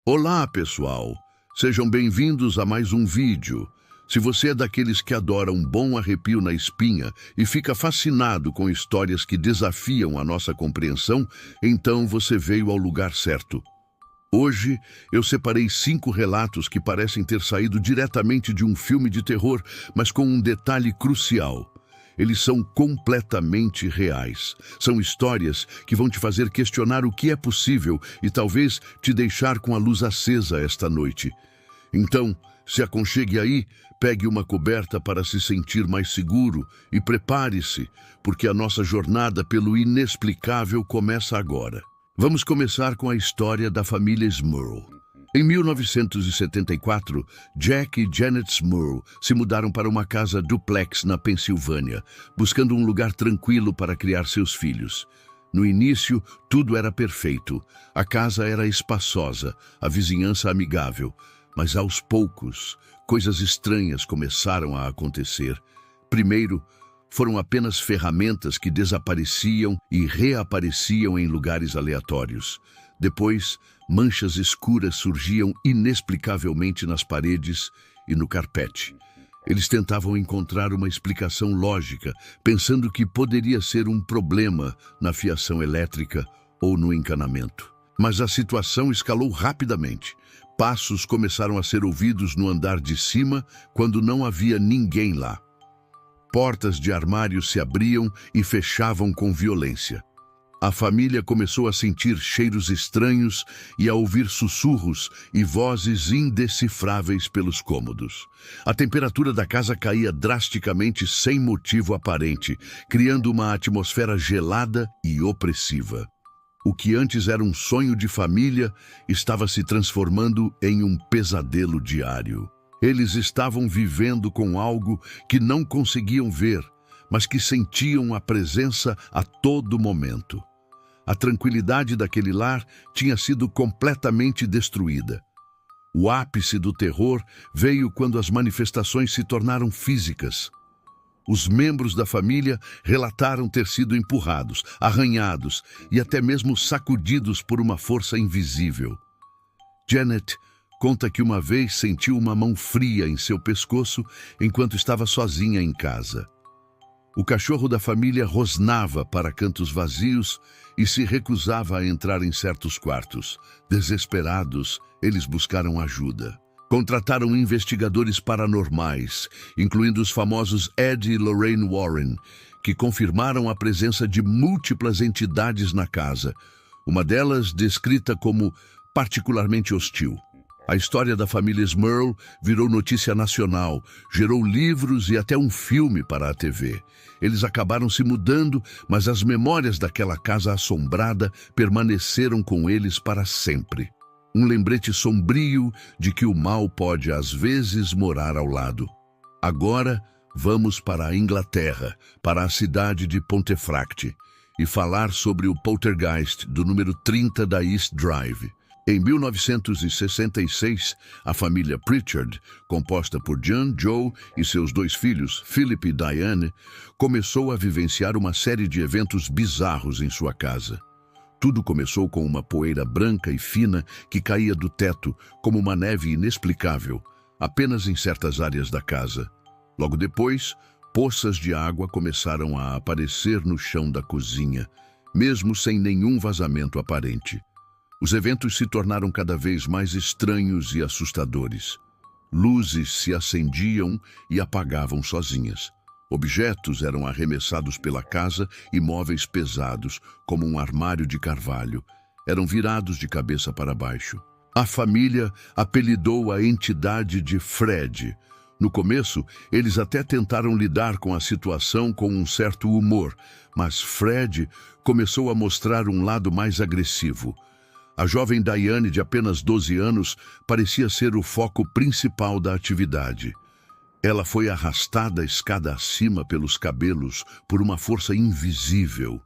Olá, pessoal! Sejam bem-vindos a mais um vídeo. Se você é daqueles que adora um bom arrepio na espinha e fica fascinado com histórias que desafiam a nossa compreensão, então você veio ao lugar certo. Hoje, eu separei 5 relatos que parecem ter saído diretamente de um filme de terror, mas com um detalhe crucial. Eles são completamente reais. São histórias que vão te fazer questionar o que é possível e talvez te deixar com a luz acesa esta noite. Então, se aconchegue aí, pegue uma coberta para se sentir mais seguro e prepare-se, porque a nossa jornada pelo inexplicável começa agora. Vamos começar com a história da família Smurl. Em 1974, Jack e Janet Smurl se mudaram para uma casa duplex na Pensilvânia, buscando um lugar tranquilo para criar seus filhos. No início, tudo era perfeito. A casa era espaçosa, a vizinhança amigável. Mas aos poucos, coisas estranhas começaram a acontecer. Primeiro, foram apenas ferramentas que desapareciam e reapareciam em lugares aleatórios. Depois, manchas escuras surgiam inexplicavelmente nas paredes e no carpete. Eles tentavam encontrar uma explicação lógica, pensando que poderia ser um problema na fiação elétrica ou no encanamento. Mas a situação escalou rapidamente. Passos começaram a ser ouvidos no andar de cima quando não havia ninguém lá. Portas de armários se abriam e fechavam com violência. A família começou a sentir cheiros estranhos e a ouvir sussurros e vozes indecifráveis pelos cômodos. A temperatura da casa caía drasticamente sem motivo aparente, criando uma atmosfera gelada e opressiva. O que antes era um sonho de família estava se transformando em um pesadelo diário. Eles estavam vivendo com algo que não conseguiam ver, mas que sentiam a presença a todo momento. A tranquilidade daquele lar tinha sido completamente destruída. O ápice do terror veio quando as manifestações se tornaram físicas. Os membros da família relataram ter sido empurrados, arranhados e até mesmo sacudidos por uma força invisível. Janet conta que uma vez sentiu uma mão fria em seu pescoço enquanto estava sozinha em casa. O cachorro da família rosnava para cantos vazios e se recusava a entrar em certos quartos. Desesperados, eles buscaram ajuda. Contrataram investigadores paranormais, incluindo os famosos Ed e Lorraine Warren, que confirmaram a presença de múltiplas entidades na casa, uma delas descrita como particularmente hostil. A história da família Smurl virou notícia nacional, gerou livros e até um filme para a TV. Eles acabaram se mudando, mas as memórias daquela casa assombrada permaneceram com eles para sempre. Um lembrete sombrio de que o mal pode às vezes morar ao lado. Agora, vamos para a Inglaterra, para a cidade de Pontefract, e falar sobre o poltergeist do número 30 da East Drive. Em 1966, a família Pritchard, composta por John, Joe e seus 2 filhos, Philip e Diane, começou a vivenciar uma série de eventos bizarros em sua casa. Tudo começou com uma poeira branca e fina que caía do teto como uma neve inexplicável, apenas em certas áreas da casa. Logo depois, poças de água começaram a aparecer no chão da cozinha, mesmo sem nenhum vazamento aparente. Os eventos se tornaram cada vez mais estranhos e assustadores. Luzes se acendiam e apagavam sozinhas. Objetos eram arremessados pela casa e móveis pesados, como um armário de carvalho, eram virados de cabeça para baixo. A família apelidou a entidade de Fred. No começo, eles até tentaram lidar com a situação com um certo humor, mas Fred começou a mostrar um lado mais agressivo. A jovem Diane, de apenas 12 anos, parecia ser o foco principal da atividade. Ela foi arrastada escada acima pelos cabelos por uma força invisível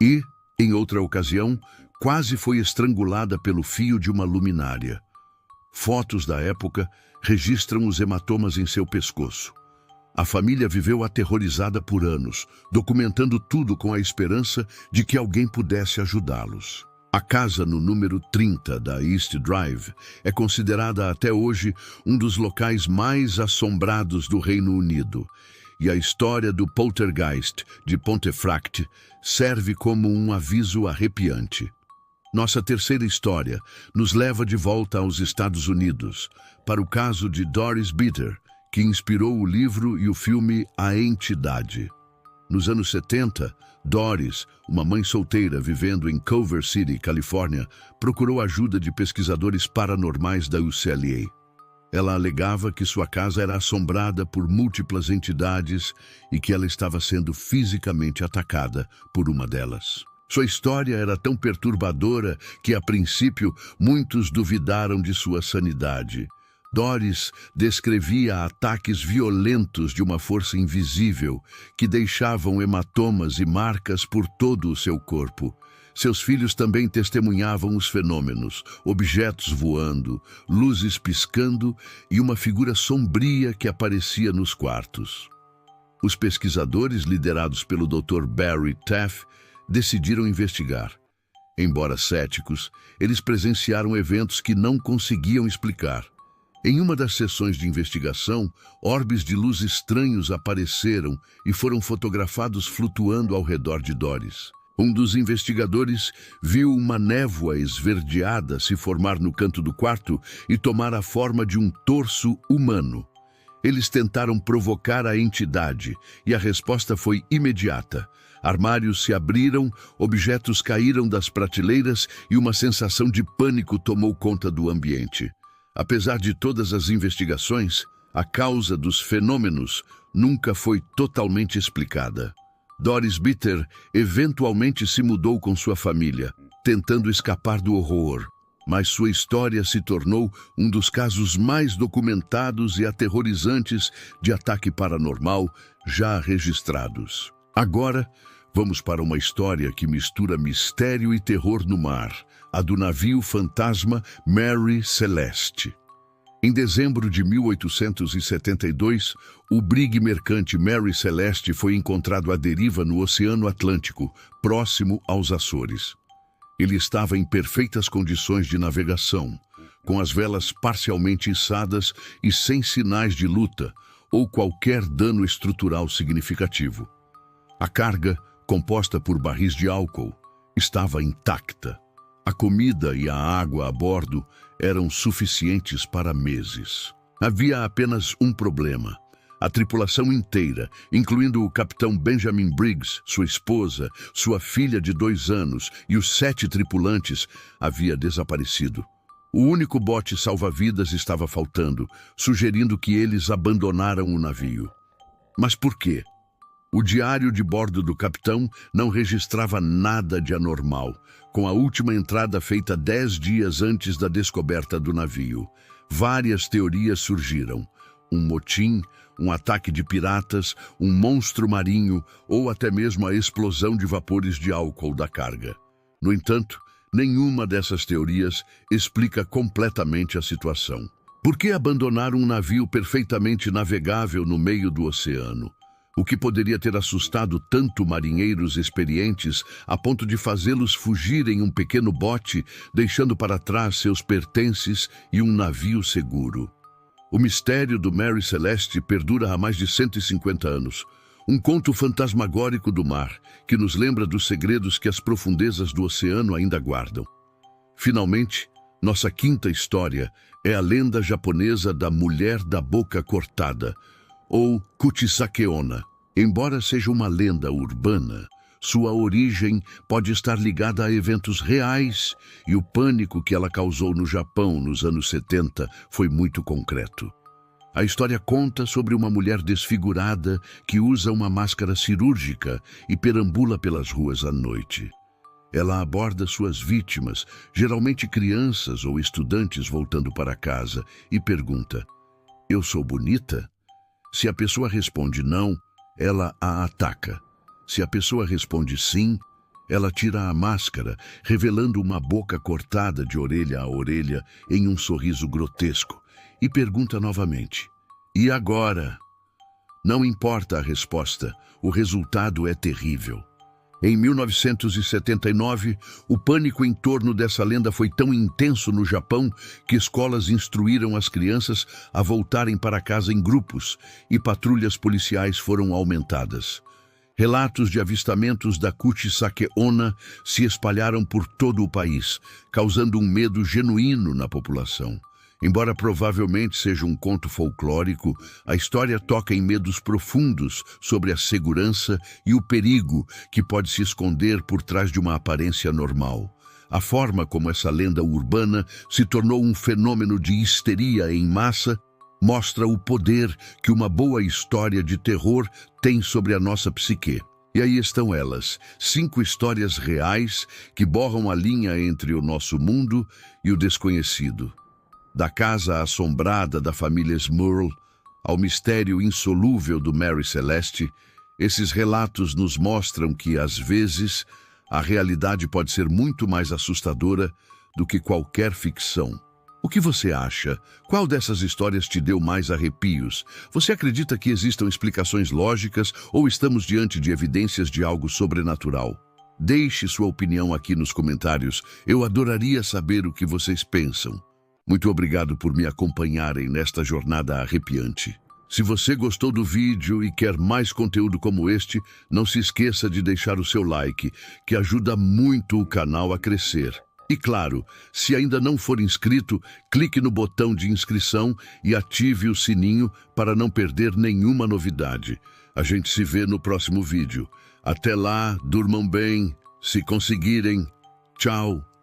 e, em outra ocasião, quase foi estrangulada pelo fio de uma luminária. Fotos da época registram os hematomas em seu pescoço. A família viveu aterrorizada por anos, documentando tudo com a esperança de que alguém pudesse ajudá-los. A casa no número 30 da East Drive é considerada até hoje um dos locais mais assombrados do Reino Unido, e a história do Poltergeist de Pontefract serve como um aviso arrepiante. Nossa terceira história nos leva de volta aos Estados Unidos, para o caso de Doris Bitter, que inspirou o livro e o filme A Entidade. Nos anos 70, Doris, uma mãe solteira vivendo em Culver City, Califórnia, procurou ajuda de pesquisadores paranormais da UCLA. Ela alegava que sua casa era assombrada por múltiplas entidades e que ela estava sendo fisicamente atacada por uma delas. Sua história era tão perturbadora que, a princípio, muitos duvidaram de sua sanidade. Doris descrevia ataques violentos de uma força invisível que deixavam hematomas e marcas por todo o seu corpo. Seus filhos também testemunhavam os fenômenos, objetos voando, luzes piscando e uma figura sombria que aparecia nos quartos. Os pesquisadores, liderados pelo Dr. Barry Taff, decidiram investigar. Embora céticos, eles presenciaram eventos que não conseguiam explicar. Em uma das sessões de investigação, orbes de luz estranhos apareceram e foram fotografados flutuando ao redor de Doris. Um dos investigadores viu uma névoa esverdeada se formar no canto do quarto e tomar a forma de um torso humano. Eles tentaram provocar a entidade e a resposta foi imediata. Armários se abriram, objetos caíram das prateleiras e uma sensação de pânico tomou conta do ambiente. Apesar de todas as investigações, a causa dos fenômenos nunca foi totalmente explicada. Doris Bitter eventualmente se mudou com sua família, tentando escapar do horror, mas sua história se tornou um dos casos mais documentados e aterrorizantes de ataque paranormal já registrados. Agora, vamos para uma história que mistura mistério e terror no mar, a do navio fantasma Mary Celeste. Em dezembro de 1872, o brigue mercante Mary Celeste foi encontrado à deriva no Oceano Atlântico, próximo aos Açores. Ele estava em perfeitas condições de navegação, com as velas parcialmente içadas e sem sinais de luta ou qualquer dano estrutural significativo. A carga, composta por barris de álcool, estava intacta. A comida e a água a bordo eram suficientes para meses. Havia apenas um problema. A tripulação inteira, incluindo o capitão Benjamin Briggs, sua esposa, sua filha de 2 anos e os 7 tripulantes, havia desaparecido. O único bote salva-vidas estava faltando, sugerindo que eles abandonaram o navio. Mas por quê? O diário de bordo do capitão não registrava nada de anormal, com a última entrada feita 10 dias antes da descoberta do navio. Várias teorias surgiram. Um motim, um ataque de piratas, um monstro marinho ou até mesmo a explosão de vapores de álcool da carga. No entanto, nenhuma dessas teorias explica completamente a situação. Por que abandonar um navio perfeitamente navegável no meio do oceano? O que poderia ter assustado tanto marinheiros experientes a ponto de fazê-los fugir em um pequeno bote, deixando para trás seus pertences e um navio seguro? O mistério do Mary Celeste perdura há mais de 150 anos. Um conto fantasmagórico do mar, que nos lembra dos segredos que as profundezas do oceano ainda guardam. Finalmente, nossa quinta história é a lenda japonesa da Mulher da Boca Cortada, ou Kuchisakeona. Embora seja uma lenda urbana, sua origem pode estar ligada a eventos reais e o pânico que ela causou no Japão nos anos 70 foi muito concreto. A história conta sobre uma mulher desfigurada que usa uma máscara cirúrgica e perambula pelas ruas à noite. Ela aborda suas vítimas, geralmente crianças ou estudantes voltando para casa, e pergunta: "Eu sou bonita?" Se a pessoa responde não, ela a ataca. Se a pessoa responde sim, ela tira a máscara, revelando uma boca cortada de orelha a orelha em um sorriso grotesco, e pergunta novamente: "E agora?" Não importa a resposta, o resultado é terrível. Em 1979, o pânico em torno dessa lenda foi tão intenso no Japão que escolas instruíram as crianças a voltarem para casa em grupos e patrulhas policiais foram aumentadas. Relatos de avistamentos da Kuchisake Onna se espalharam por todo o país, causando um medo genuíno na população. Embora provavelmente seja um conto folclórico, a história toca em medos profundos sobre a segurança e o perigo que pode se esconder por trás de uma aparência normal. A forma como essa lenda urbana se tornou um fenômeno de histeria em massa mostra o poder que uma boa história de terror tem sobre a nossa psique. E aí estão elas, 5 histórias reais que borram a linha entre o nosso mundo e o desconhecido. Da casa assombrada da família Smurl ao mistério insolúvel do Mary Celeste, esses relatos nos mostram que, às vezes, a realidade pode ser muito mais assustadora do que qualquer ficção. O que você acha? Qual dessas histórias te deu mais arrepios? Você acredita que existam explicações lógicas ou estamos diante de evidências de algo sobrenatural? Deixe sua opinião aqui nos comentários. Eu adoraria saber o que vocês pensam. Muito obrigado por me acompanharem nesta jornada arrepiante. Se você gostou do vídeo e quer mais conteúdo como este, não se esqueça de deixar o seu like, que ajuda muito o canal a crescer. E claro, se ainda não for inscrito, clique no botão de inscrição e ative o sininho para não perder nenhuma novidade. A gente se vê no próximo vídeo. Até lá, durmam bem, se conseguirem. Tchau!